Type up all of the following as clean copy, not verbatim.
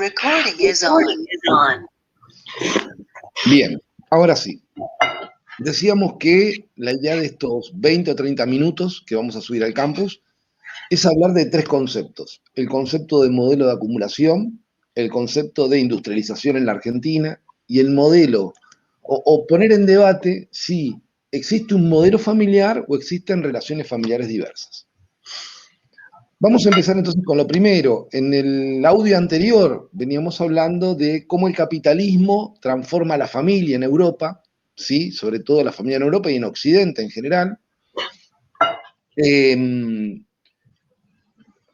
Recording is on. Bien, ahora sí. Decíamos que la idea de estos 20 o 30 minutos que vamos a subir al campus es hablar de tres conceptos. El concepto de modelo de acumulación, el concepto de industrialización en la Argentina y el modelo, o poner en debate si existe un modelo familiar o existen relaciones familiares diversas. Vamos a empezar entonces con lo primero. En el audio anterior veníamos hablando de cómo el capitalismo transforma a la familia en Europa, ¿sí? Sobre todo la familia en Europa y en Occidente en general.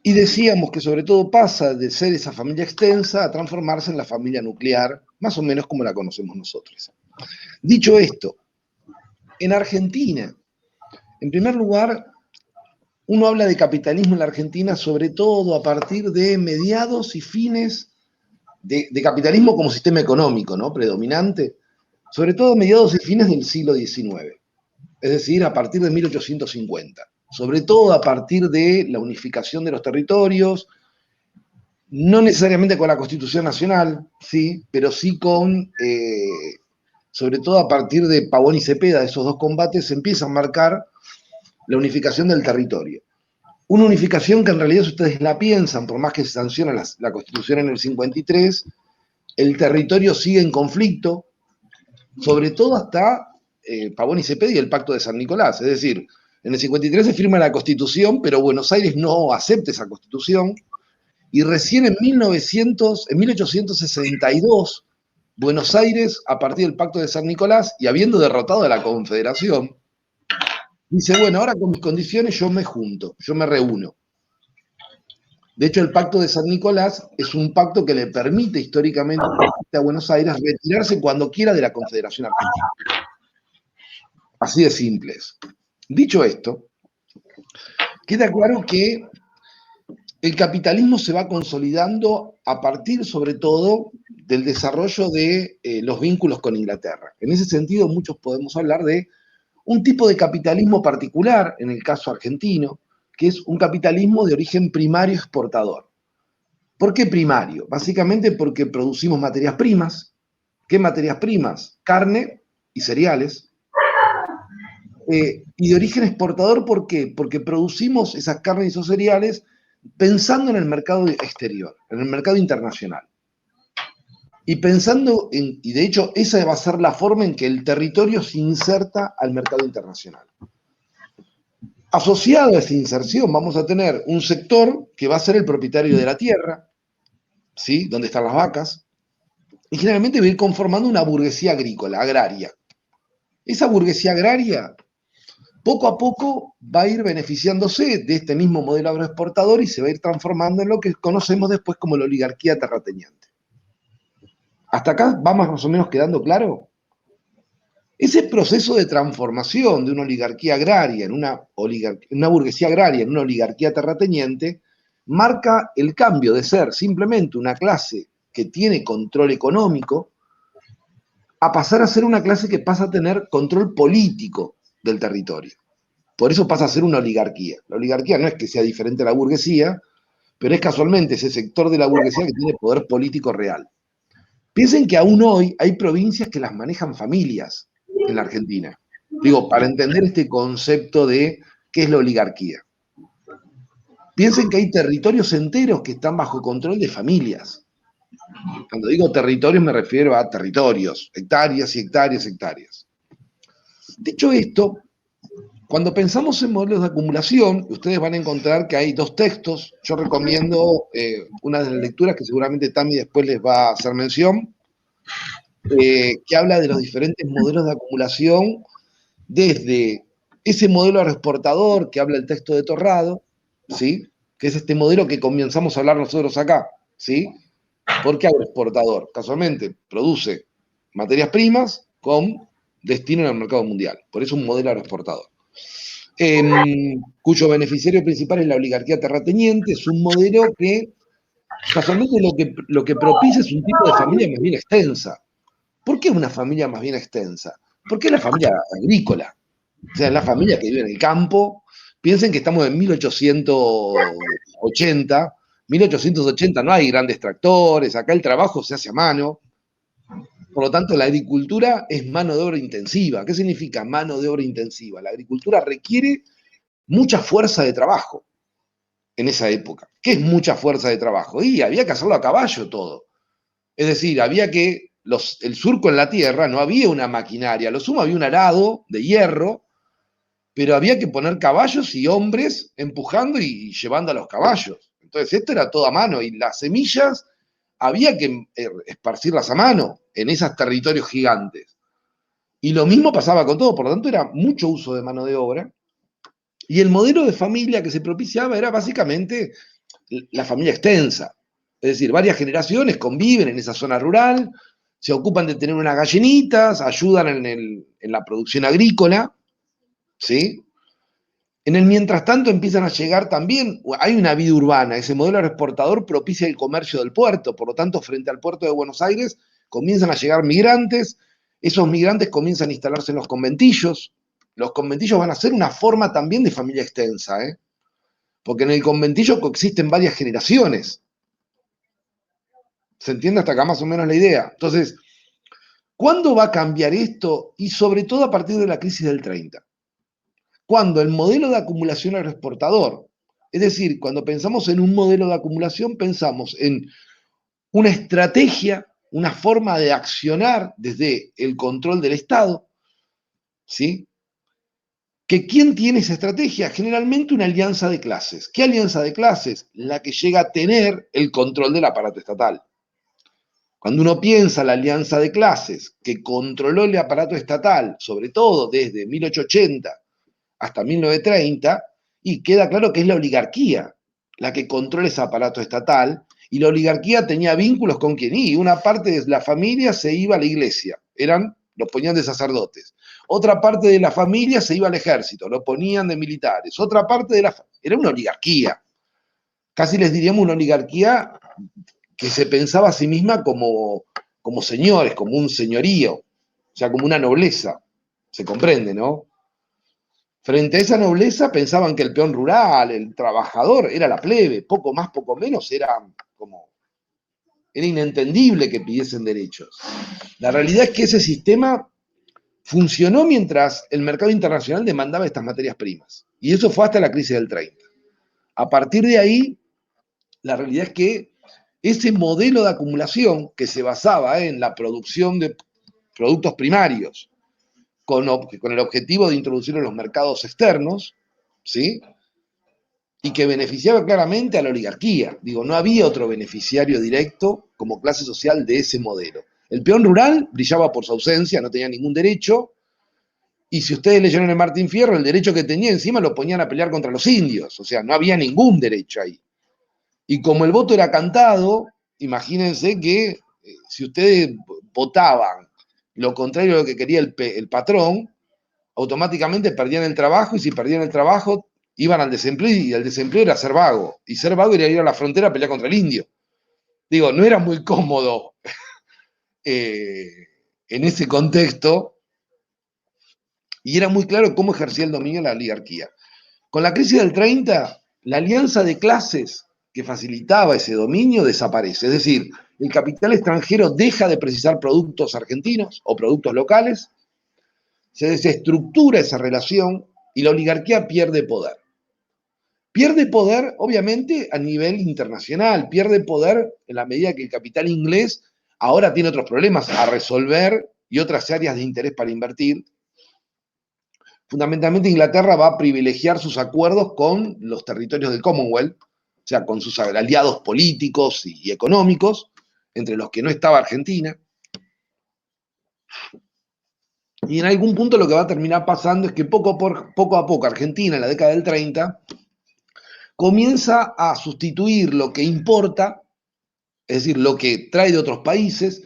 Y decíamos que sobre todo pasa de ser esa familia extensa a transformarse en la familia nuclear, más o menos como la conocemos nosotros. Dicho esto, en Argentina, en primer lugar, uno habla de capitalismo en la Argentina sobre todo a partir de mediados y fines de capitalismo como sistema económico, ¿no? Predominante, sobre todo a mediados y fines del siglo XIX, es decir, a partir de 1850, sobre todo a partir de la unificación de los territorios, no necesariamente con la Constitución Nacional, sí, pero sí con, sobre todo a partir de Pavón y Cepeda, esos dos combates, se empieza a marcar la unificación del territorio. Una unificación que en realidad, si ustedes la piensan, por más que se sanciona la Constitución en el 53, el territorio sigue en conflicto, sobre todo hasta Pavón y Cepeda y el Pacto de San Nicolás. Es decir, en el 53 se firma la Constitución, pero Buenos Aires no acepta esa Constitución, y recién en 1862, Buenos Aires, a partir del Pacto de San Nicolás, y habiendo derrotado a la Confederación, dice, bueno, ahora con mis condiciones yo me junto, yo me reúno. De hecho, el Pacto de San Nicolás es un pacto que le permite históricamente a Buenos Aires retirarse cuando quiera de la Confederación Argentina. Así de simples. Dicho esto, queda claro que el capitalismo se va consolidando a partir, sobre todo, del desarrollo de los vínculos con Inglaterra. En ese sentido, muchos podemos hablar de un tipo de capitalismo particular, en el caso argentino, que es un capitalismo de origen primario exportador. ¿Por qué primario? Básicamente porque producimos materias primas. ¿Qué materias primas? Carne y cereales. Y de origen exportador, ¿por qué? Porque producimos esas carnes y esos cereales pensando en el mercado exterior, en el mercado internacional. Y pensando en, y de hecho esa va a ser la forma en que el territorio se inserta al mercado internacional. Asociado a esa inserción vamos a tener un sector que va a ser el propietario de la tierra, ¿sí? Donde están las vacas, y generalmente va a ir conformando una burguesía agrícola, agraria. Esa burguesía agraria, poco a poco, va a ir beneficiándose de este mismo modelo agroexportador y se va a ir transformando en lo que conocemos después como la oligarquía terrateniente. ¿Hasta acá va más o menos quedando claro? Ese proceso de transformación de una oligarquía agraria en una burguesía agraria en una oligarquía terrateniente marca el cambio de ser simplemente una clase que tiene control económico a pasar a ser una clase que pasa a tener control político del territorio. Por eso pasa a ser una oligarquía. La oligarquía no es que sea diferente a la burguesía, pero es casualmente ese sector de la burguesía que tiene poder político real. Piensen que aún hoy hay provincias que las manejan familias en la Argentina. Digo, para entender este concepto de qué es la oligarquía. Piensen que hay territorios enteros que están bajo control de familias. Cuando digo territorios me refiero a territorios, hectáreas y hectáreas y hectáreas. Dicho esto, cuando pensamos en modelos de acumulación, ustedes van a encontrar que hay dos textos. Yo recomiendo una de las lecturas que seguramente Tami después les va a hacer mención, que habla de los diferentes modelos de acumulación, desde ese modelo agroexportador que habla el texto de Torrado, ¿sí? Que es este modelo que comenzamos a hablar nosotros acá, ¿sí? ¿Por qué agroexportador? Casualmente, produce materias primas con destino en el mercado mundial. Por eso un modelo agroexportador. Cuyo beneficiario principal es la oligarquía terrateniente. Es un modelo que casualmente lo que propicia es un tipo de familia más bien extensa. ¿Por qué una familia más bien extensa? Porque es la familia agrícola. O sea, es la familia que vive en el campo. Piensen que estamos en 1880, 1880 no hay grandes tractores, acá el trabajo se hace a mano. Por lo tanto, la agricultura es mano de obra intensiva. ¿Qué significa mano de obra intensiva? La agricultura requiere mucha fuerza de trabajo en esa época. ¿Qué es mucha fuerza de trabajo? Y había que hacerlo a caballo todo. Es decir, había que, el surco en la tierra, no había una maquinaria, lo sumo había un arado de hierro, pero había que poner caballos y hombres empujando y llevando a los caballos. Entonces, esto era todo a mano y las semillas había que esparcirlas a mano en esos territorios gigantes. Y lo mismo pasaba con todo, por lo tanto era mucho uso de mano de obra. Y el modelo de familia que se propiciaba era básicamente la familia extensa. Es decir, varias generaciones conviven en esa zona rural, se ocupan de tener unas gallinitas, ayudan en la producción agrícola, ¿sí? En el mientras tanto empiezan a llegar también, hay una vida urbana, ese modelo agroexportador propicia el comercio del puerto, por lo tanto, frente al puerto de Buenos Aires comienzan a llegar migrantes, esos migrantes comienzan a instalarse en los conventillos van a ser una forma también de familia extensa, ¿eh? Porque en el conventillo coexisten varias generaciones. ¿Se entiende hasta acá más o menos la idea? Entonces, ¿cuándo va a cambiar esto? Y sobre todo a partir de la crisis del 30. Cuando el modelo de acumulación agroexportador, es decir, cuando pensamos en un modelo de acumulación, pensamos en una estrategia, una forma de accionar desde el control del Estado, ¿sí? ¿Que quién tiene esa estrategia? Generalmente una alianza de clases. ¿Qué alianza de clases? La que llega a tener el control del aparato estatal. Cuando uno piensa la alianza de clases que controló el aparato estatal, sobre todo desde 1880 hasta 1930, y queda claro que es la oligarquía la que controla ese aparato estatal, y la oligarquía tenía vínculos con quien, y una parte de la familia se iba a la iglesia, los ponían de sacerdotes. Otra parte de la familia se iba al ejército, lo ponían de militares. Otra parte de era una oligarquía. Casi les diríamos una oligarquía que se pensaba a sí misma como señores, como un señorío, o sea, como una nobleza. Se comprende, ¿no? Frente a esa nobleza pensaban que el peón rural, el trabajador, era la plebe, poco más, poco menos, era inentendible que pidiesen derechos. La realidad es que ese sistema funcionó mientras el mercado internacional demandaba estas materias primas. Y eso fue hasta la crisis del 30. A partir de ahí, la realidad es que ese modelo de acumulación que se basaba en la producción de productos primarios con el objetivo de introducirlo en los mercados externos, ¿sí? Y que beneficiaba claramente a la oligarquía. Digo, no había otro beneficiario directo como clase social de ese modelo. El peón rural brillaba por su ausencia, no tenía ningún derecho, y si ustedes leyeron el Martín Fierro, el derecho que tenía encima lo ponían a pelear contra los indios, o sea, no había ningún derecho ahí. Y como el voto era cantado, imagínense que si ustedes votaban lo contrario a lo que quería el patrón, automáticamente perdían el trabajo, y si perdían el trabajo, iban al desempleo, y el desempleo era ser vago. Y ser vago era ir a la frontera a pelear contra el indio. Digo, no era muy cómodo en ese contexto, y era muy claro cómo ejercía el dominio la oligarquía. Con la crisis del 30, la alianza de clases que facilitaba ese dominio desaparece. Es decir, el capital extranjero deja de precisar productos argentinos o productos locales, se desestructura esa relación y la oligarquía pierde poder. Pierde poder, obviamente, a nivel internacional, pierde poder en la medida que el capital inglés ahora tiene otros problemas a resolver y otras áreas de interés para invertir. Fundamentalmente Inglaterra va a privilegiar sus acuerdos con los territorios del Commonwealth, o sea, con sus aliados políticos y económicos, entre los que no estaba Argentina. Y en algún punto lo que va a terminar pasando es que poco a poco Argentina, en la década del 30, comienza a sustituir lo que importa, es decir, lo que trae de otros países,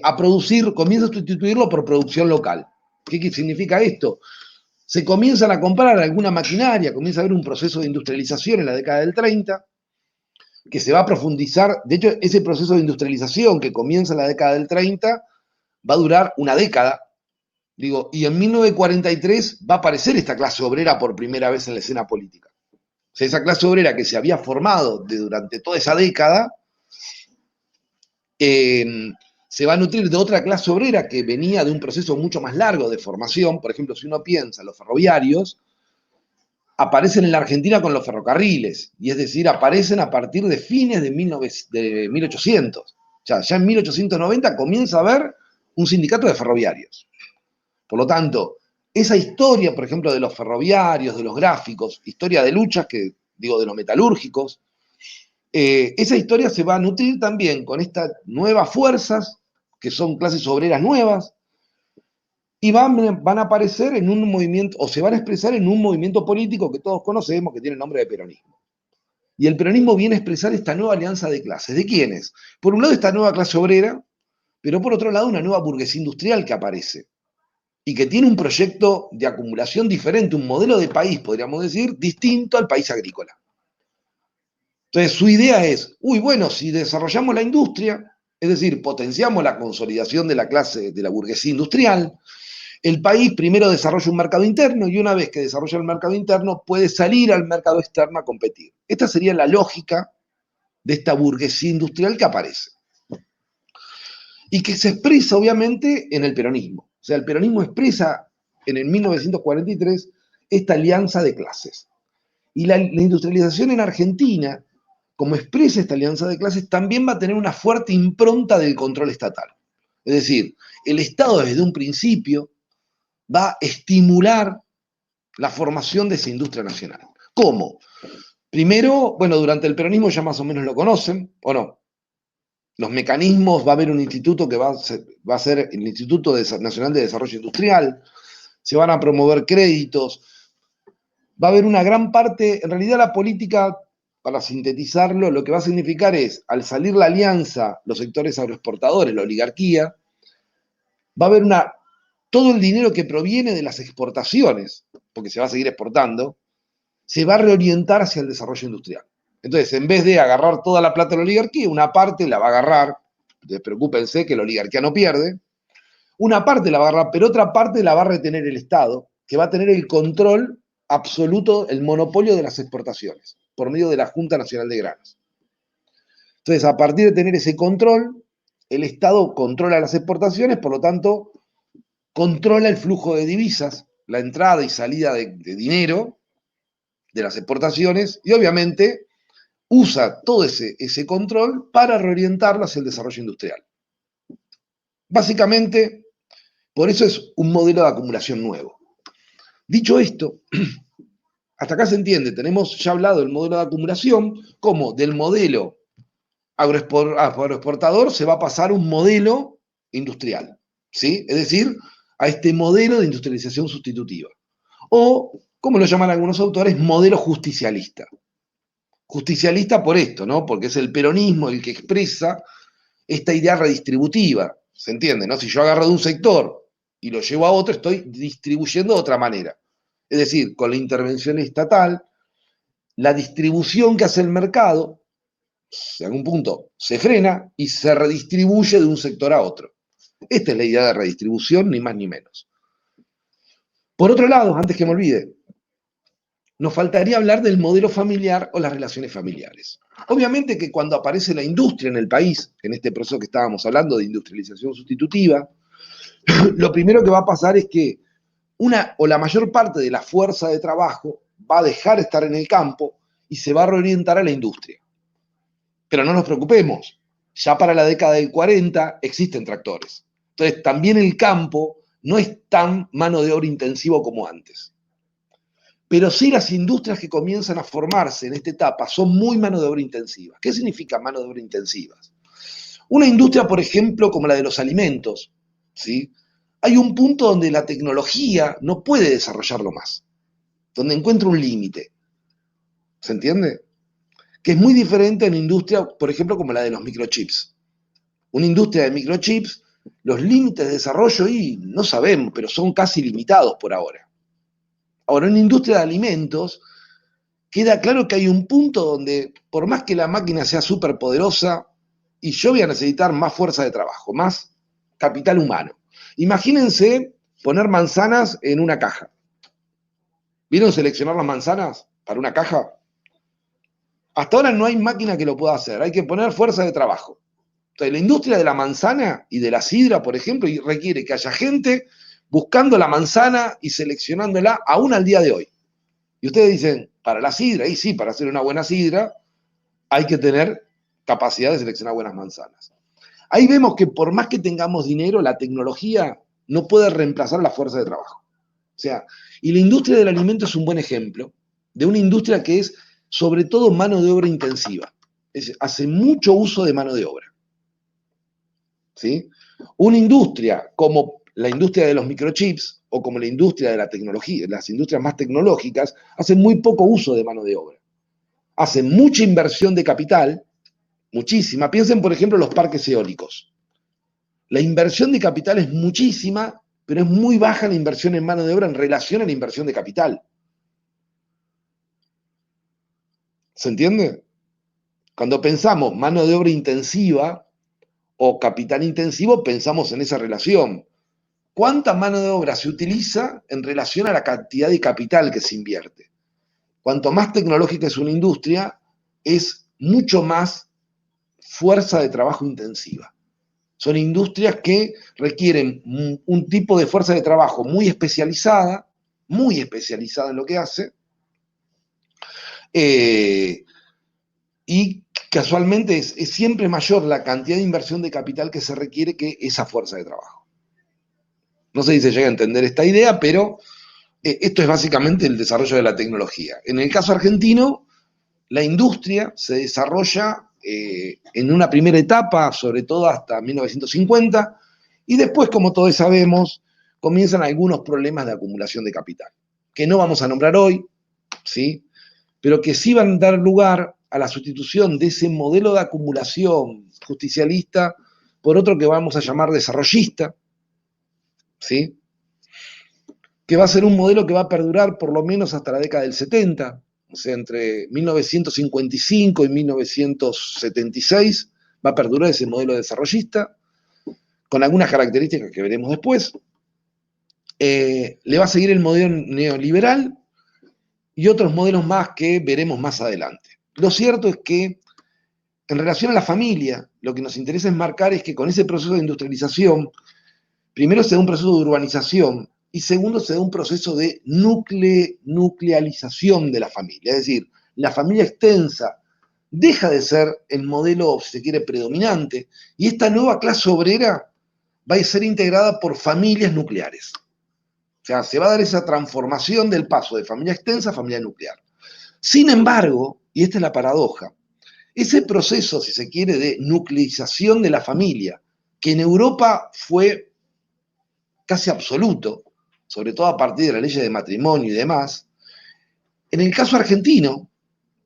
a producir, comienza a sustituirlo por producción local. ¿Qué significa esto? Se comienzan a comprar alguna maquinaria, comienza a haber un proceso de industrialización en la década del 30, que se va a profundizar. De hecho, ese proceso de industrialización que comienza en la década del 30 va a durar una década. Digo, y en 1943 va a aparecer esta clase obrera por primera vez en la escena política. sea, esa clase obrera que se había formado durante toda esa década, se va a nutrir de otra clase obrera que venía de un proceso mucho más largo de formación. Por ejemplo, si uno piensa, los ferroviarios aparecen en la Argentina con los ferrocarriles, y es decir, aparecen a partir de fines de 1800. O sea, ya en 1890 comienza a haber un sindicato de ferroviarios. Por lo tanto, esa historia, por ejemplo, de los ferroviarios, de los gráficos, historia de luchas, que digo, de los metalúrgicos, esa historia se va a nutrir también con estas nuevas fuerzas, que son clases obreras nuevas, y van a aparecer en un movimiento, o se van a expresar en un movimiento político que todos conocemos, que tiene el nombre de peronismo. Y el peronismo viene a expresar esta nueva alianza de clases. ¿De quiénes? Por un lado, esta nueva clase obrera, pero por otro lado, una nueva burguesía industrial que aparece y que tiene un proyecto de acumulación diferente, un modelo de país, podríamos decir, distinto al país agrícola. Entonces, su idea es, bueno, si desarrollamos la industria, es decir, potenciamos la consolidación de la clase, de la burguesía industrial, el país primero desarrolla un mercado interno y una vez que desarrolla el mercado interno puede salir al mercado externo a competir. Esta sería la lógica de esta burguesía industrial que aparece y que se expresa obviamente en el peronismo. O sea, el peronismo expresa en el 1943 esta alianza de clases. Y la industrialización en Argentina, como expresa esta alianza de clases, también va a tener una fuerte impronta del control estatal. Es decir, el Estado desde un principio va a estimular la formación de esa industria nacional. ¿Cómo? Primero, bueno, durante el peronismo ya más o menos lo conocen, ¿o no? Los mecanismos, va a haber un instituto que va a ser el Instituto Nacional de Desarrollo Industrial, se van a promover créditos, va a haber una gran parte, en realidad la política, para sintetizarlo, lo que va a significar es, al salir la alianza, los sectores agroexportadores, la oligarquía, va a haber todo el dinero que proviene de las exportaciones, porque se va a seguir exportando, se va a reorientar hacia el desarrollo industrial. Entonces, en vez de agarrar toda la plata de la oligarquía, una parte la va a agarrar, despreocúpense que la oligarquía no pierde, una parte la va a agarrar, pero otra parte la va a retener el Estado, que va a tener el control absoluto, el monopolio de las exportaciones, por medio de la Junta Nacional de Granos. Entonces, a partir de tener ese control, el Estado controla las exportaciones, por lo tanto, controla el flujo de divisas, la entrada y salida de dinero de las exportaciones, y obviamente usa todo ese control para reorientarlo hacia el desarrollo industrial. Básicamente, por eso es un modelo de acumulación nuevo. Dicho esto, hasta acá se entiende, tenemos ya hablado del modelo de acumulación, como del modelo agroexportador se va a pasar a un modelo industrial, ¿sí? Es decir, a este modelo de industrialización sustitutiva. O, como lo llaman algunos autores, modelo justicialista. Justicialista por esto, ¿no? Porque es el peronismo el que expresa esta idea redistributiva, ¿se entiende? ¿No? Si yo agarro de un sector y lo llevo a otro, estoy distribuyendo de otra manera. Es decir, con la intervención estatal, la distribución que hace el mercado, en algún punto, se frena y se redistribuye de un sector a otro. Esta es la idea de redistribución, ni más ni menos. Por otro lado, antes que me olvide, nos faltaría hablar del modelo familiar o las relaciones familiares. Obviamente que cuando aparece la industria en el país, en este proceso que estábamos hablando de industrialización sustitutiva, lo primero que va a pasar es que una o la mayor parte de la fuerza de trabajo va a dejar de estar en el campo y se va a reorientar a la industria. Pero no nos preocupemos, ya para la década del 40 existen tractores. Entonces también el campo no es tan mano de obra intensivo como antes. Pero sí las industrias que comienzan a formarse en esta etapa son muy mano de obra intensiva. ¿Qué significa mano de obra intensiva? Una industria, por ejemplo, como la de los alimentos, ¿sí? Hay un punto donde la tecnología no puede desarrollarlo más, donde encuentra un límite. ¿Se entiende? Que es muy diferente a una industria, por ejemplo, como la de los microchips. Una industria de microchips, los límites de desarrollo y no sabemos, pero son casi limitados por ahora. Ahora, en una industria de alimentos, queda claro que hay un punto donde, por más que la máquina sea súper poderosa, y yo voy a necesitar más fuerza de trabajo, más capital humano. Imagínense poner manzanas en una caja. ¿Vieron seleccionar las manzanas para una caja? Hasta ahora no hay máquina que lo pueda hacer, hay que poner fuerza de trabajo. Entonces, la industria de la manzana y de la sidra, por ejemplo, requiere que haya gente buscando la manzana y seleccionándola aún al día de hoy. Y ustedes dicen, para la sidra, y sí, para hacer una buena sidra hay que tener capacidad de seleccionar buenas manzanas. Ahí vemos que por más que tengamos dinero, la tecnología no puede reemplazar la fuerza de trabajo. O sea, y la industria del alimento es un buen ejemplo de una industria que es sobre todo mano de obra intensiva. Hace mucho uso de mano de obra. ¿Sí? Una industria como la industria de los microchips o como la industria de la tecnología, las industrias más tecnológicas, hacen muy poco uso de mano de obra. Hacen mucha inversión de capital, muchísima. Piensen, por ejemplo, los parques eólicos. La inversión de capital es muchísima, pero es muy baja la inversión en mano de obra en relación a la inversión de capital. ¿Se entiende? Cuando pensamos mano de obra intensiva o capital intensivo, pensamos en esa relación. ¿Cuánta mano de obra se utiliza en relación a la cantidad de capital que se invierte? Cuanto más tecnológica es una industria, es mucho más fuerza de trabajo intensiva. Son industrias que requieren un tipo de fuerza de trabajo muy especializada en lo que hace, y casualmente es siempre mayor la cantidad de inversión de capital que se requiere que esa fuerza de trabajo. No sé si se llega a entender esta idea, pero esto es básicamente el desarrollo de la tecnología. En el caso argentino, la industria se desarrolla en una primera etapa, sobre todo hasta 1950, y después, como todos sabemos, comienzan algunos problemas de acumulación de capital, que no vamos a nombrar hoy, ¿sí? Pero que sí van a dar lugar a la sustitución de ese modelo de acumulación justicialista por otro que vamos a llamar desarrollista, ¿sí? Que va a ser un modelo que va a perdurar por lo menos hasta la década del 70, o sea, entre 1955 y 1976 va a perdurar ese modelo desarrollista, con algunas características que veremos después. Le va a seguir el modelo neoliberal y otros modelos más que veremos más adelante. Lo cierto es que en relación a la familia, lo que nos interesa enmarcar es que con ese proceso de industrialización, primero se da un proceso de urbanización y segundo se da un proceso de nuclealización de la familia. Es decir, la familia extensa deja de ser el modelo, si se quiere, predominante, y esta nueva clase obrera va a ser integrada por familias nucleares. O sea, se va a dar esa transformación del paso de familia extensa a familia nuclear. Sin embargo, y esta es la paradoja, ese proceso, si se quiere, de nucleización de la familia, que en Europa fue casi absoluto, sobre todo a partir de la ley de matrimonio y demás, en el caso argentino,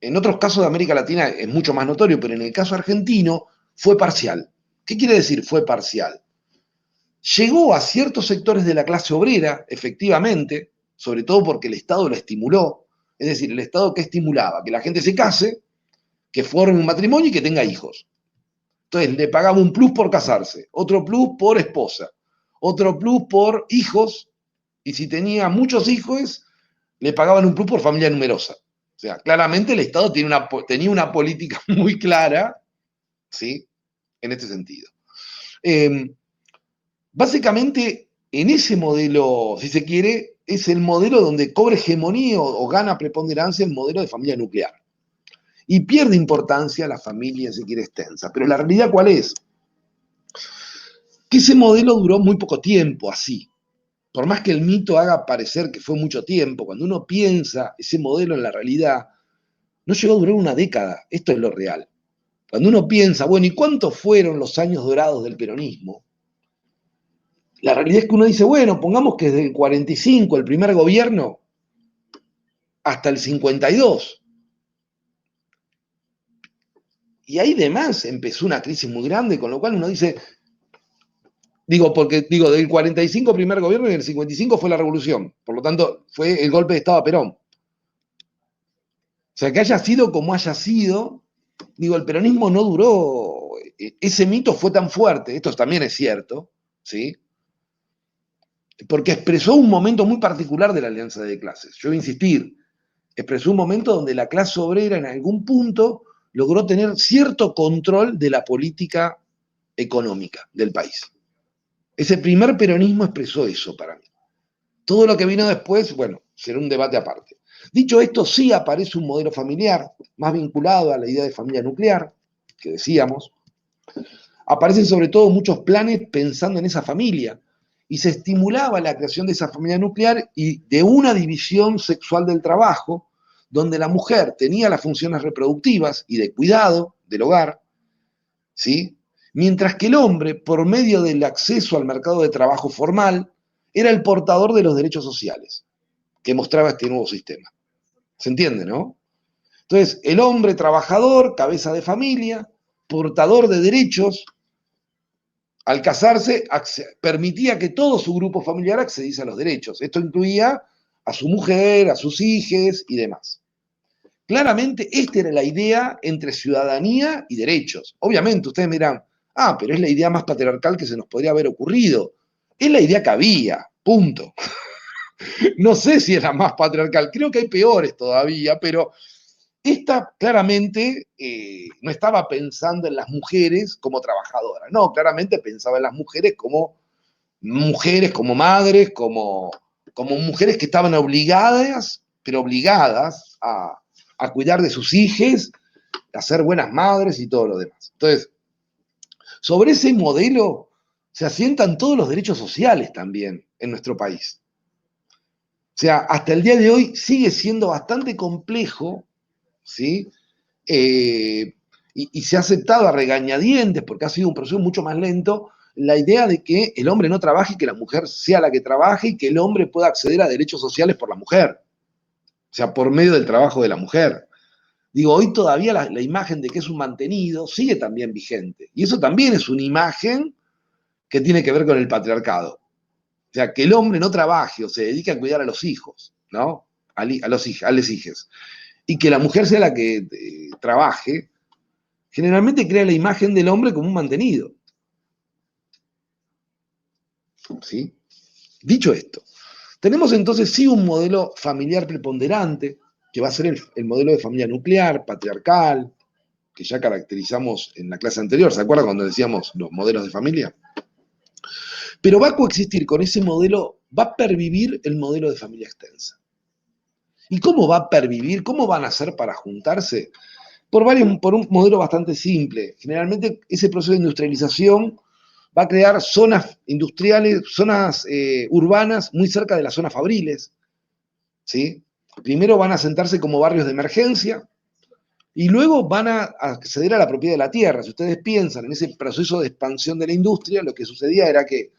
en otros casos de América Latina es mucho más notorio, pero en el caso argentino fue parcial. ¿Qué quiere decir fue parcial? Llegó a ciertos sectores de la clase obrera, efectivamente, sobre todo porque el Estado lo estimuló, es decir, el Estado que estimulaba que la gente se case, que forme un matrimonio y que tenga hijos. Entonces le pagaba un plus por casarse, otro plus por esposa, otro plus por hijos, y si tenía muchos hijos, le pagaban un plus por familia numerosa. O sea, claramente el Estado tenía una política muy clara, ¿sí? En este sentido. Básicamente, en ese modelo, si se quiere, es el modelo donde cobra hegemonía o gana preponderancia el modelo de familia nuclear. Y pierde importancia la familia, si se quiere, extensa. Pero la realidad, ¿cuál es? Que ese modelo duró muy poco tiempo así. Por más que el mito haga parecer que fue mucho tiempo, cuando uno piensa ese modelo en la realidad, no llegó a durar una década. Esto es lo real. Cuando uno piensa, bueno, ¿y cuántos fueron los años dorados del peronismo? La realidad es que uno dice, bueno, pongamos que desde el 45, el primer gobierno, hasta el 52. Y ahí demás empezó una crisis muy grande, con lo cual uno dice, del 45 primer gobierno y del 55 fue la revolución. Por lo tanto, fue el golpe de Estado a Perón. O sea, que haya sido como haya sido, el peronismo no duró, ese mito fue tan fuerte, esto también es cierto, ¿sí? Porque expresó un momento muy particular de la alianza de clases. Yo voy a insistir, expresó un momento donde la clase obrera en algún punto logró tener cierto control de la política económica del país. Ese primer peronismo expresó eso para mí. Todo lo que vino después, bueno, será un debate aparte. Dicho esto, sí aparece un modelo familiar más vinculado a la idea de familia nuclear, que decíamos. Aparecen sobre todo muchos planes pensando en esa familia, y se estimulaba la creación de esa familia nuclear y de una división sexual del trabajo, donde la mujer tenía las funciones reproductivas y de cuidado del hogar, ¿sí? Mientras que el hombre, por medio del acceso al mercado de trabajo formal, era el portador de los derechos sociales que mostraba este nuevo sistema. ¿Se entiende, no? Entonces, el hombre trabajador, cabeza de familia, portador de derechos, al casarse permitía que todo su grupo familiar accediese a los derechos. Esto incluía a su mujer, a sus hijos y demás. Claramente, esta era la idea entre ciudadanía y derechos. Obviamente, ustedes me dirán, pero es la idea más patriarcal que se nos podría haber ocurrido. Es la idea que había, punto. No sé si es la más patriarcal, creo que hay peores todavía, pero esta claramente no estaba pensando en las mujeres como trabajadoras, no, claramente pensaba en las mujeres, como madres, como mujeres que estaban obligadas, pero obligadas a cuidar de sus hijos, a ser buenas madres y todo lo demás. Entonces, sobre ese modelo se asientan todos los derechos sociales también en nuestro país. O sea, hasta el día de hoy sigue siendo bastante complejo, ¿sí? Y se ha aceptado a regañadientes, porque ha sido un proceso mucho más lento, la idea de que el hombre no trabaje y que la mujer sea la que trabaje y que el hombre pueda acceder a derechos sociales por la mujer, o sea, por medio del trabajo de la mujer. Digo, hoy todavía la imagen de que es un mantenido sigue también vigente, y eso también es una imagen que tiene que ver con el patriarcado. O sea, que el hombre no trabaje o se dedique a cuidar a los hijos, ¿no? A los hijos. Y que la mujer sea la que trabaje, generalmente crea la imagen del hombre como un mantenido. ¿Sí? Dicho esto, tenemos entonces sí un modelo familiar preponderante, que va a ser el modelo de familia nuclear, patriarcal, que ya caracterizamos en la clase anterior. ¿Se acuerdan cuando decíamos los modelos de familia? Pero va a coexistir con ese modelo, va a pervivir el modelo de familia extensa. ¿Y cómo va a pervivir? ¿Cómo van a hacer para juntarse? Por un modelo bastante simple. Generalmente ese proceso de industrialización va a crear zonas industriales, zonas urbanas muy cerca de las zonas fabriles, ¿sí? Primero van a sentarse como barrios de emergencia y luego van a acceder a la propiedad de la tierra. Si ustedes piensan en ese proceso de expansión de la industria, lo que sucedía era que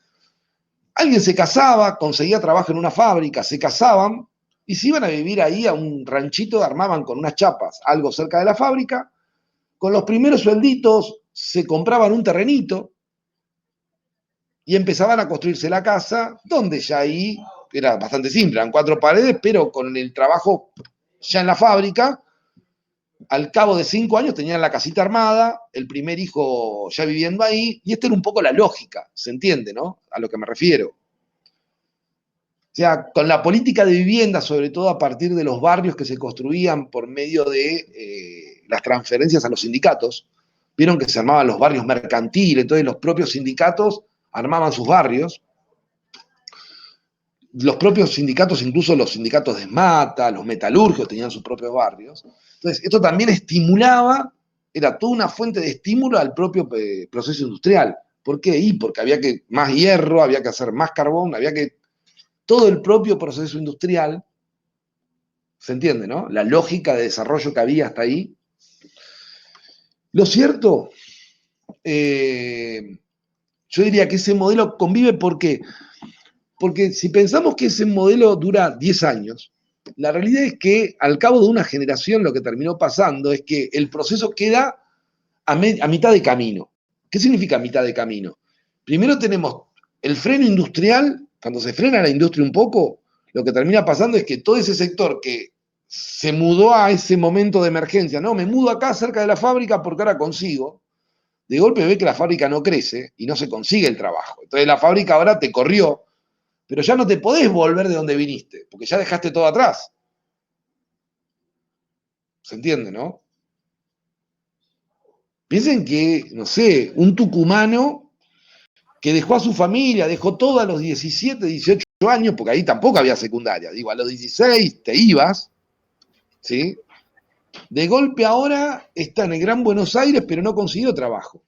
alguien se casaba, conseguía trabajo en una fábrica, se casaban y se iban a vivir ahí a un ranchito, armaban con unas chapas algo cerca de la fábrica. Con los primeros suelditos se compraban un terrenito y empezaban a construirse la casa, donde ya ahí era bastante simple, eran 4 paredes, pero con el trabajo ya en la fábrica, al cabo de 5 años tenían la casita armada, el primer hijo ya viviendo ahí, y esta era un poco la lógica, ¿se entiende, no? A lo que me refiero. O sea, con la política de vivienda, sobre todo a partir de los barrios que se construían por medio de las transferencias a los sindicatos, vieron que se armaban los barrios mercantiles, entonces los propios sindicatos armaban sus barrios, los propios sindicatos, incluso los sindicatos de esmata, los metalúrgicos tenían sus propios barrios. Entonces, esto también estimulaba, era toda una fuente de estímulo al propio proceso industrial. ¿Por qué? Y porque había que más hierro, había que hacer más carbón, había que todo el propio proceso industrial, ¿se entiende, no? La lógica de desarrollo que había hasta ahí. Lo cierto, yo diría que ese modelo convive porque si pensamos que ese modelo dura 10 años, la realidad es que al cabo de una generación lo que terminó pasando es que el proceso queda a mitad de camino. ¿Qué significa mitad de camino? Primero tenemos el freno industrial, cuando se frena la industria un poco, lo que termina pasando es que todo ese sector que se mudó a ese momento de emergencia, no, me mudo acá cerca de la fábrica porque ahora consigo, de golpe ve que la fábrica no crece y no se consigue el trabajo. Entonces la fábrica ahora te corrió, pero ya no te podés volver de donde viniste, porque ya dejaste todo atrás. ¿Se entiende, no? Piensen que, no sé, un tucumano que dejó a su familia, dejó todo a los 17, 18 años, porque ahí tampoco había secundaria, digo, a los 16 te ibas, ¿sí? De golpe ahora está en el Gran Buenos Aires, pero no consiguió trabajo.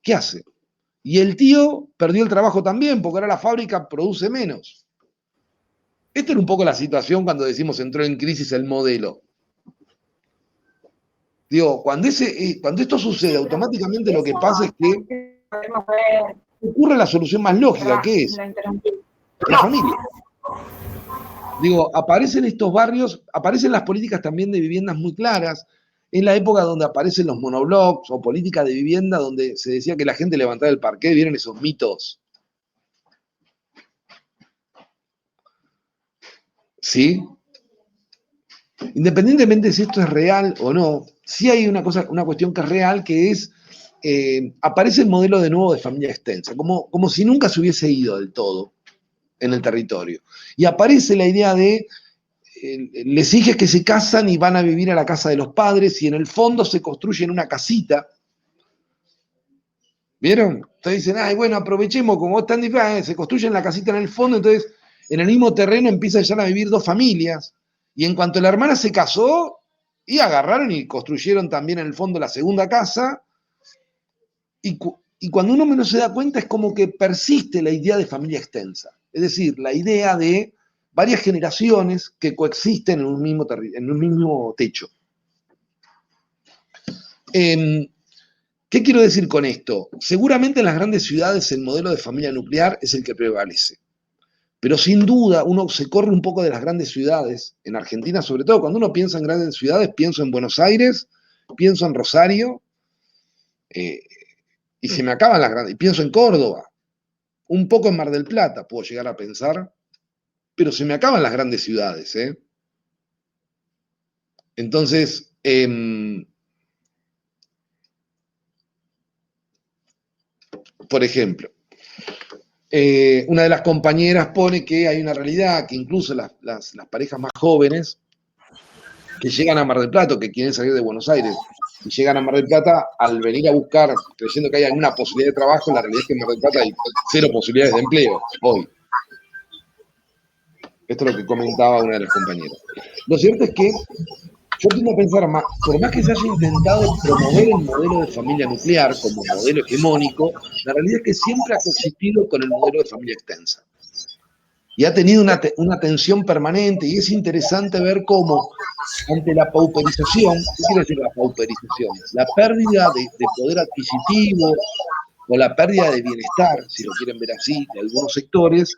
¿Qué hace? Y el tío perdió el trabajo también, porque ahora la fábrica produce menos. Esta era un poco la situación cuando decimos entró en crisis el modelo. Digo, cuando esto sucede, Sí, pero automáticamente lo que eso pasa es que podemos ver, ocurre la solución más lógica, ¿verdad? que es Lo interrumpí. la familia. Digo, aparecen estos barrios, aparecen las políticas también de viviendas muy claras, en la época donde aparecen los monoblocks o políticas de vivienda donde se decía que la gente levantaba el parqué, ¿vieron esos mitos? ¿Sí? Independientemente de si esto es real o no, sí hay una cuestión que es real, que es, aparece el modelo de nuevo de familia extensa, como si nunca se hubiese ido del todo en el territorio. Y aparece la idea de, les hijos que se casan y van a vivir a la casa de los padres y en el fondo se construyen una casita. ¿Vieron? Entonces dicen, ay, bueno, aprovechemos, como están difíciles, se construyen la casita en el fondo, entonces en el mismo terreno empiezan ya a vivir dos familias. Y en cuanto la hermana se casó, y agarraron y construyeron también en el fondo la segunda casa, y cuando uno menos se da cuenta es como que persiste la idea de familia extensa. Es decir, la idea de varias generaciones que coexisten en un mismo techo. ¿Qué quiero decir con esto? Seguramente en las grandes ciudades el modelo de familia nuclear es el que prevalece. Pero sin duda uno se corre un poco de las grandes ciudades, en Argentina sobre todo, cuando uno piensa en grandes ciudades, pienso en Buenos Aires, pienso en Rosario, y se me acaban las grandes, y pienso en Córdoba, un poco en Mar del Plata puedo llegar a pensar, pero se me acaban las grandes ciudades, ¿eh? Entonces, por ejemplo, una de las compañeras pone que hay una realidad que incluso las parejas más jóvenes que llegan a Mar del Plata, que quieren salir de Buenos Aires, y llegan a Mar del Plata, al venir a buscar, creyendo que hay alguna posibilidad de trabajo, la realidad es que en Mar del Plata hay cero posibilidades de empleo hoy. Esto es lo que comentaba una de las compañeras. Lo cierto es que yo tiendo a pensar, por más que se haya intentado promover el modelo de familia nuclear como modelo hegemónico, la realidad es que siempre ha coexistido con el modelo de familia extensa. Y ha tenido una tensión permanente, y es interesante ver cómo, ante la pauperización, ¿qué quiere decir la pauperización? La pérdida de poder adquisitivo o la pérdida de bienestar, si lo quieren ver así, de algunos sectores,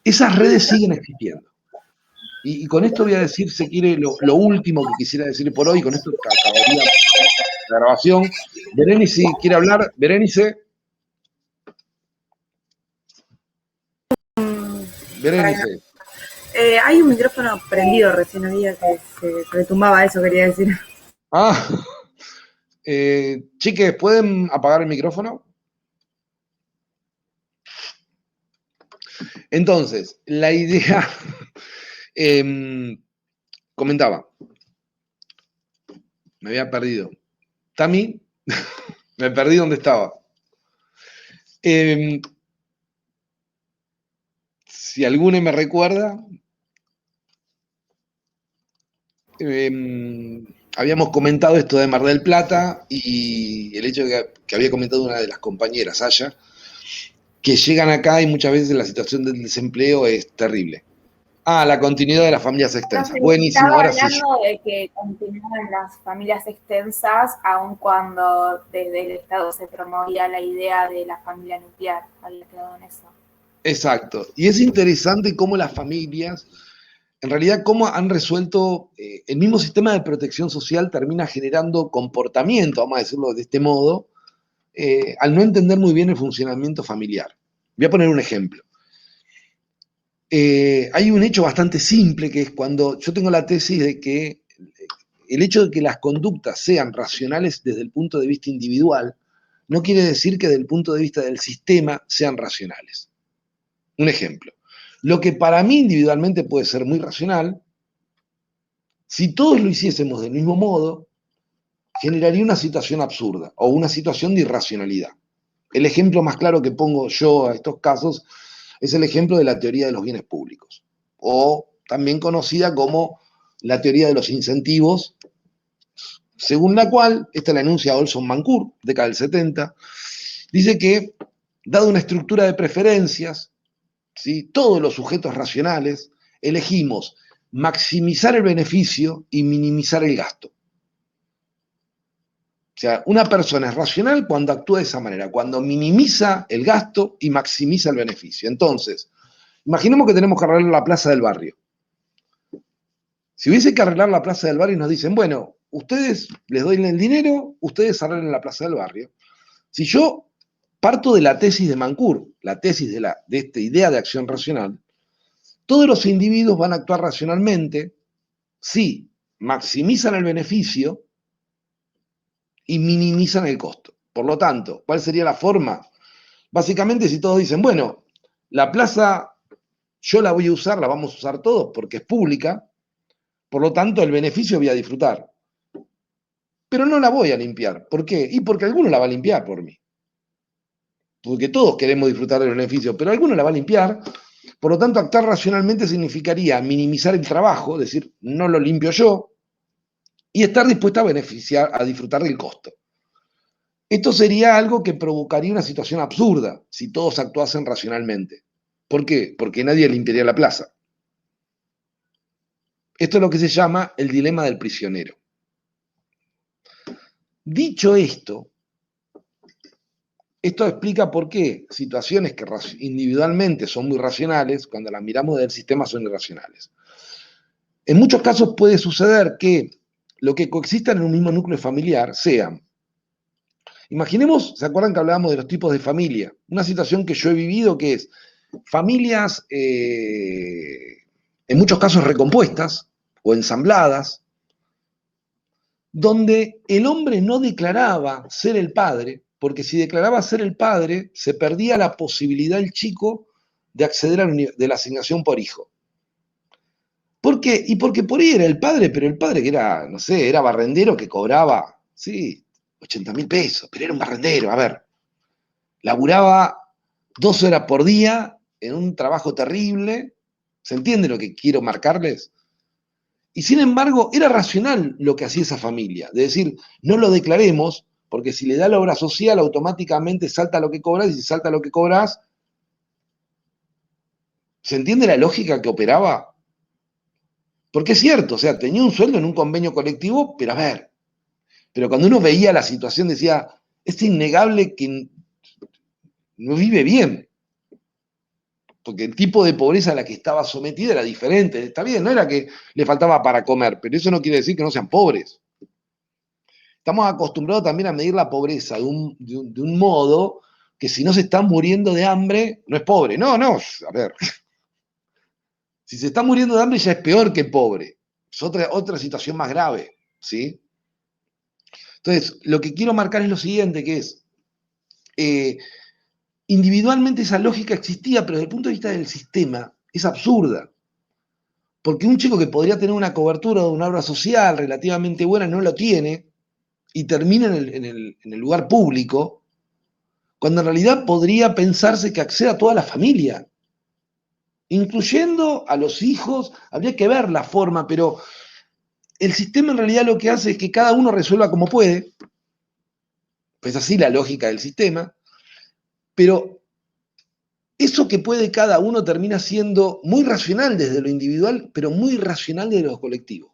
esas redes siguen existiendo. Y con esto voy a decir, si quiere, lo último que quisiera decir por hoy, con esto acabaría la grabación. Berenice, ¿quiere hablar? Berenice. Berenice. Hay un micrófono prendido, recién había que se retumbaba, eso quería decir. Ah, chiques, ¿pueden apagar el micrófono? Entonces, la idea, comentaba, me había perdido. Tami, me perdí donde estaba. Si alguno me recuerda, habíamos comentado esto de Mar del Plata y el hecho de que había comentado una de las compañeras, Aya, que llegan acá y muchas veces la situación del desempleo es terrible. Ah, la continuidad de las familias extensas. Buenísimo, Estaba ahora sí. hablando de que continúan las familias extensas, aun cuando desde el Estado se promovía la idea de la familia nuclear. Había quedado en eso. Exacto. Y es interesante cómo las familias, en realidad, cómo han resuelto, el mismo sistema de protección social termina generando comportamiento, vamos a decirlo de este modo, al no entender muy bien el funcionamiento familiar. Voy a poner un ejemplo. Hay un hecho bastante simple que es cuando yo tengo la tesis de que el hecho de que las conductas sean racionales desde el punto de vista individual no quiere decir que desde el punto de vista del sistema sean racionales. Un ejemplo. Lo que para mí individualmente puede ser muy racional, Si todos lo hiciésemos del mismo modo, generaría una situación absurda o una situación de irracionalidad. El ejemplo más claro que pongo yo a estos casos es el ejemplo de la teoría de los bienes públicos, o también conocida como la teoría de los incentivos, según la cual, esta la enuncia Olson Mancourt, década del 70, dice que, dada una estructura de preferencias, ¿sí?, todos los sujetos racionales elegimos maximizar el beneficio y minimizar el gasto. O sea, una persona es racional cuando actúa de esa manera, cuando minimiza el gasto y maximiza el beneficio. Entonces, imaginemos que tenemos que arreglar la plaza del barrio. Si hubiese que arreglar la plaza del barrio y nos dicen, bueno, ustedes les doy el dinero, ustedes arreglen la plaza del barrio. Si yo parto de la tesis de Mancourt, la tesis de esta idea de acción racional, todos los individuos van a actuar racionalmente si maximizan el beneficio y minimizan el costo. Por lo tanto, ¿cuál sería la forma? Básicamente, si todos dicen, bueno, la plaza yo la voy a usar, la vamos a usar todos porque es pública, por lo tanto el beneficio voy a disfrutar. Pero no la voy a limpiar. ¿Por qué? Y porque alguno la va a limpiar por mí. Porque todos queremos disfrutar del beneficio, pero alguno la va a limpiar. Por lo tanto, actuar racionalmente significaría minimizar el trabajo, es decir, no lo limpio yo, y estar dispuesta a disfrutar del costo. Esto sería algo que provocaría una situación absurda si todos actuasen racionalmente. ¿Por qué? Porque nadie limpiaría la plaza. Esto es lo que se llama el dilema del prisionero. Dicho esto explica por qué situaciones que individualmente son muy racionales, cuando las miramos del sistema son irracionales. En muchos casos puede suceder que lo que coexistan en un mismo núcleo familiar sean, imaginemos, ¿se acuerdan que hablábamos de los tipos de familia? Una situación que yo he vivido que es familias, en muchos casos recompuestas o ensambladas, donde el hombre no declaraba ser el padre, porque si declaraba ser el padre, se perdía la posibilidad del chico de acceder de la asignación por hijo. ¿Por qué? Y porque por ahí era el padre, pero el padre que era, no sé, era barrendero que cobraba, sí, 80.000 pesos, pero era un barrendero, a ver, laburaba 2 horas por día en un trabajo terrible, ¿se entiende lo que quiero marcarles? Y sin embargo, era racional lo que hacía esa familia, de decir, no lo declaremos, porque si le da la obra social, automáticamente salta lo que cobras, y si salta lo que cobras, ¿se entiende la lógica que operaba? Porque es cierto, o sea, tenía un sueldo en un convenio colectivo, pero a ver, pero cuando uno veía la situación decía, es innegable que no vive bien, porque el tipo de pobreza a la que estaba sometida era diferente, está bien, no era que le faltaba para comer, pero eso no quiere decir que no sean pobres. Estamos acostumbrados también a medir la pobreza de un modo que si no se está muriendo de hambre, no es pobre. No, no, a ver. Si se está muriendo de hambre ya es peor que pobre. Es otra situación más grave, ¿sí? Entonces, lo que quiero marcar es lo siguiente, que es, individualmente esa lógica existía, pero desde el punto de vista del sistema es absurda. Porque un chico que podría tener una cobertura de una obra social relativamente buena no lo tiene y termina en el lugar público, cuando en realidad podría pensarse que acceda a toda la familia, incluyendo a los hijos, habría que ver la forma, pero el sistema en realidad lo que hace es que cada uno resuelva como puede, pues así la lógica del sistema, pero eso que puede cada uno termina siendo muy racional desde lo individual, pero muy irracional desde lo colectivo.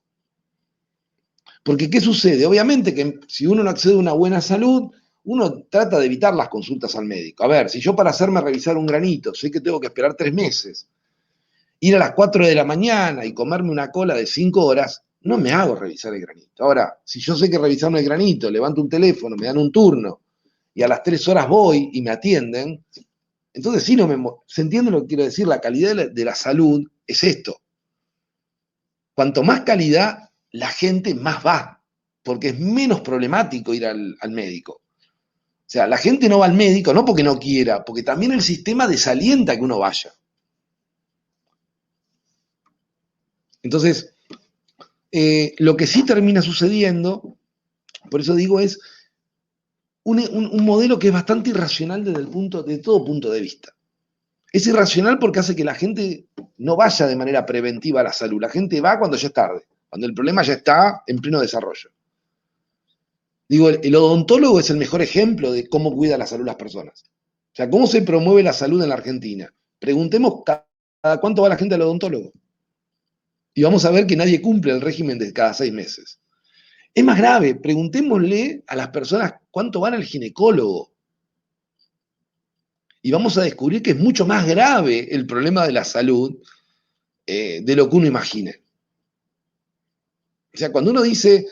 Porque ¿qué sucede? Obviamente que si uno no accede a una buena salud, uno trata de evitar las consultas al médico. A ver, si yo para hacerme revisar un granito sé que tengo que esperar 3 meses, ir a las 4 de la mañana y comerme una cola de 5 horas, no me hago revisar el granito. Ahora, si yo sé que revisarme el granito, levanto un teléfono, me dan un turno y a las 3 horas voy y me atienden, entonces sí, ¿se entiende lo que quiero decir? La calidad de la salud es esto. Cuanto más calidad, la gente más va, porque es menos problemático ir al médico. O sea, la gente no va al médico no porque no quiera, porque también el sistema desalienta que uno vaya. Entonces, Lo que sí termina sucediendo, por eso digo, es un modelo que es bastante irracional de todo punto de vista. Es irracional porque hace que la gente no vaya de manera preventiva a la salud. La gente va cuando ya es tarde, cuando el problema ya está en pleno desarrollo. Digo, el odontólogo es el mejor ejemplo de cómo cuida la salud las personas. O sea, ¿cómo se promueve la salud en la Argentina? Preguntemos cada cuánto va la gente al odontólogo. Y vamos a ver que nadie cumple el régimen de cada 6 meses. Es más grave, preguntémosle a las personas cuánto van al ginecólogo. Y vamos a descubrir que es mucho más grave el problema de la salud de lo que uno imagina. O sea, cuando uno dice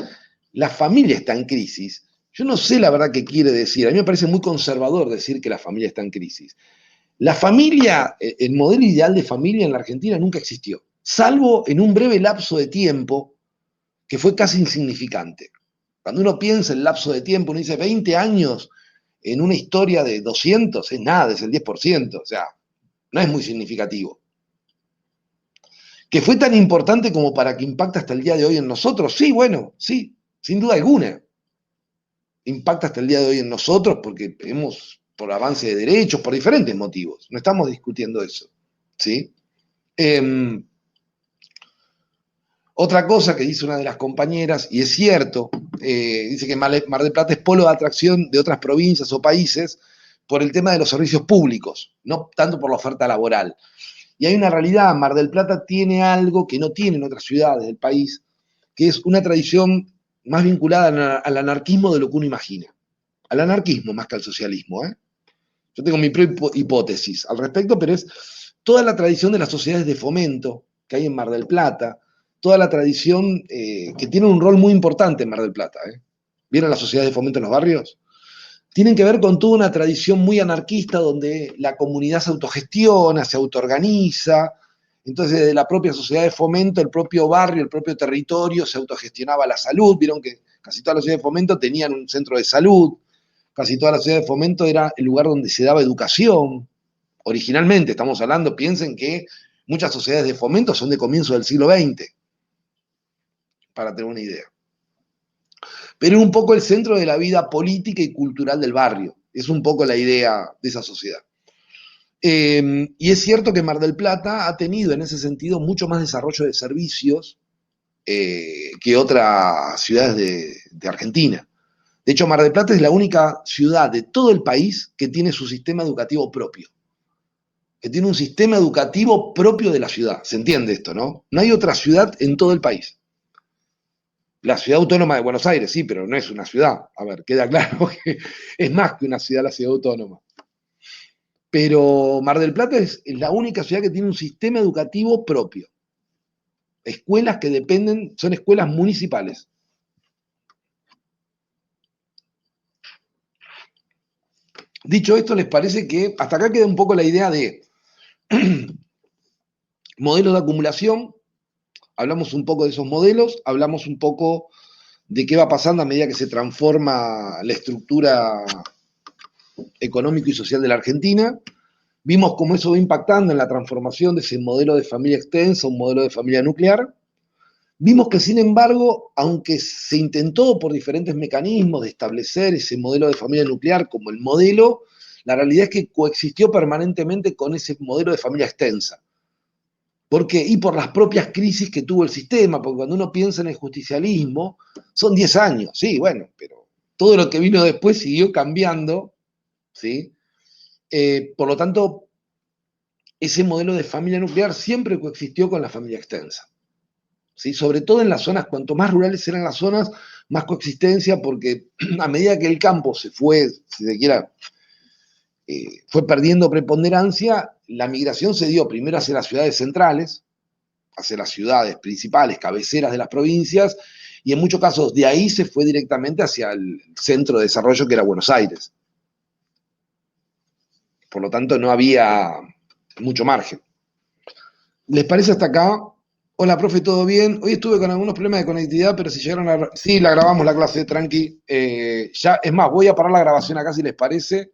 la familia está en crisis, yo no sé la verdad qué quiere decir. A mí me parece muy conservador decir que la familia está en crisis. La familia, el modelo ideal de familia en la Argentina nunca existió, salvo en un breve lapso de tiempo que fue casi insignificante. Cuando uno piensa en el lapso de tiempo, uno dice 20 años en una historia de 200, es nada, es el 10%, o sea, no es muy significativo. ¿Que fue tan importante como para que impacte hasta el día de hoy en nosotros? Sí, bueno, sí, sin duda alguna. Impacta hasta el día de hoy en nosotros porque hemos, por avance de derechos, por diferentes motivos. No estamos discutiendo eso, ¿sí? Otra cosa que dice una de las compañeras, y es cierto, dice que Mar del Plata es polo de atracción de otras provincias o países por el tema de los servicios públicos, no tanto por la oferta laboral. Y hay una realidad, Mar del Plata tiene algo que no tienen otras ciudades del país, que es una tradición más vinculada al anarquismo de lo que uno imagina. Al anarquismo más que al socialismo, ¿eh? Yo tengo mi propia hipótesis al respecto, pero es toda la tradición de las sociedades de fomento que hay en Mar del Plata, toda la tradición que tiene un rol muy importante en Mar del Plata. ¿Vieron las sociedades de fomento en los barrios? Tienen que ver con toda una tradición muy anarquista donde la comunidad se autogestiona, se autoorganiza. Entonces, desde la propia sociedad de fomento, el propio barrio, el propio territorio se autogestionaba la salud. Vieron que casi todas las sociedades de fomento tenían un centro de salud. Casi todas las sociedades de fomento era el lugar donde se daba educación. Originalmente, estamos hablando, piensen que muchas sociedades de fomento son de comienzo del siglo XX, para tener una idea. Pero es un poco el centro de la vida política y cultural del barrio. Es un poco la idea de esa sociedad. Y es cierto que Mar del Plata ha tenido en ese sentido mucho más desarrollo de servicios que otras ciudades de Argentina. De hecho, Mar del Plata es la única ciudad de todo el país que tiene su sistema educativo propio. Que tiene un sistema educativo propio de la ciudad. ¿Se entiende esto, no? No hay otra ciudad en todo el país. La ciudad autónoma de Buenos Aires, sí, pero no es una ciudad. A ver, queda claro que es más que una ciudad la ciudad autónoma. Pero Mar del Plata es la única ciudad que tiene un sistema educativo propio. Escuelas que dependen, son escuelas municipales. Dicho esto, ¿les parece que hasta acá queda un poco la idea de modelos de acumulación? Hablamos un poco de esos modelos, hablamos un poco de qué va pasando a medida que se transforma la estructura económica y social de la Argentina. Vimos cómo eso va impactando en la transformación de ese modelo de familia extensa a un modelo de familia nuclear. Vimos que, sin embargo, aunque se intentó por diferentes mecanismos de establecer ese modelo de familia nuclear como el modelo, la realidad es que coexistió permanentemente con ese modelo de familia extensa. ¿Por qué? Y por las propias crisis que tuvo el sistema, porque cuando uno piensa en el justicialismo, son 10 años, sí, bueno, pero todo lo que vino después siguió cambiando, ¿sí? Por lo tanto, ese modelo de familia nuclear siempre coexistió con la familia extensa, ¿sí? Sobre todo en las zonas, cuanto más rurales eran las zonas, más coexistencia, porque a medida que el campo se fue, si se quiera, fue perdiendo preponderancia, la migración se dio primero hacia las ciudades centrales, hacia las ciudades principales, cabeceras de las provincias, y en muchos casos de ahí se fue directamente hacia el centro de desarrollo que era Buenos Aires. Por lo tanto, no había mucho margen. ¿Les parece hasta acá? Hola, profe, ¿todo bien? Hoy estuve con algunos problemas de conectividad, pero si llegaron a... Sí, la grabamos la clase, tranqui. Ya, es más, voy a parar la grabación acá si les parece.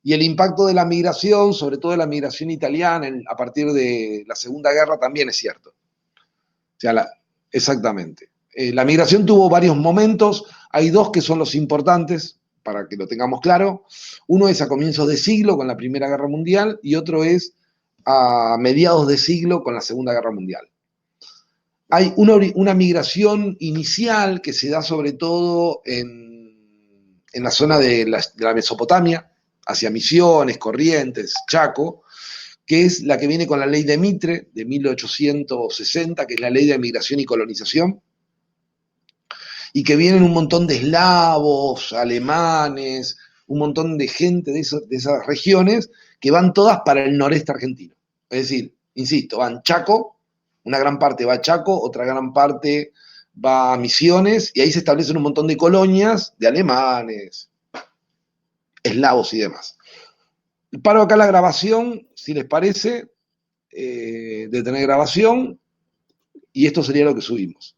Y el impacto de la migración, sobre todo de la migración italiana a partir de la Segunda Guerra, también es cierto. O sea, Exactamente. La migración tuvo varios momentos, hay dos que son los importantes, para que lo tengamos claro. Uno es a comienzos de siglo con la Primera Guerra Mundial y otro es a mediados de siglo con la Segunda Guerra Mundial. Hay una migración inicial que se da sobre todo en la zona de la Mesopotamia, hacia Misiones, Corrientes, Chaco, que es la que viene con la ley de Mitre de 1860, que es la ley de migración y colonización, y que vienen un montón de eslavos, alemanes, un montón de gente de esas regiones que van todas para el noreste argentino. Es decir, insisto, van Chaco, una gran parte va a Chaco, otra gran parte va a Misiones, y ahí se establecen un montón de colonias de alemanes, eslavos y demás. Paro acá la grabación, si les parece, de tener grabación, y esto sería lo que subimos.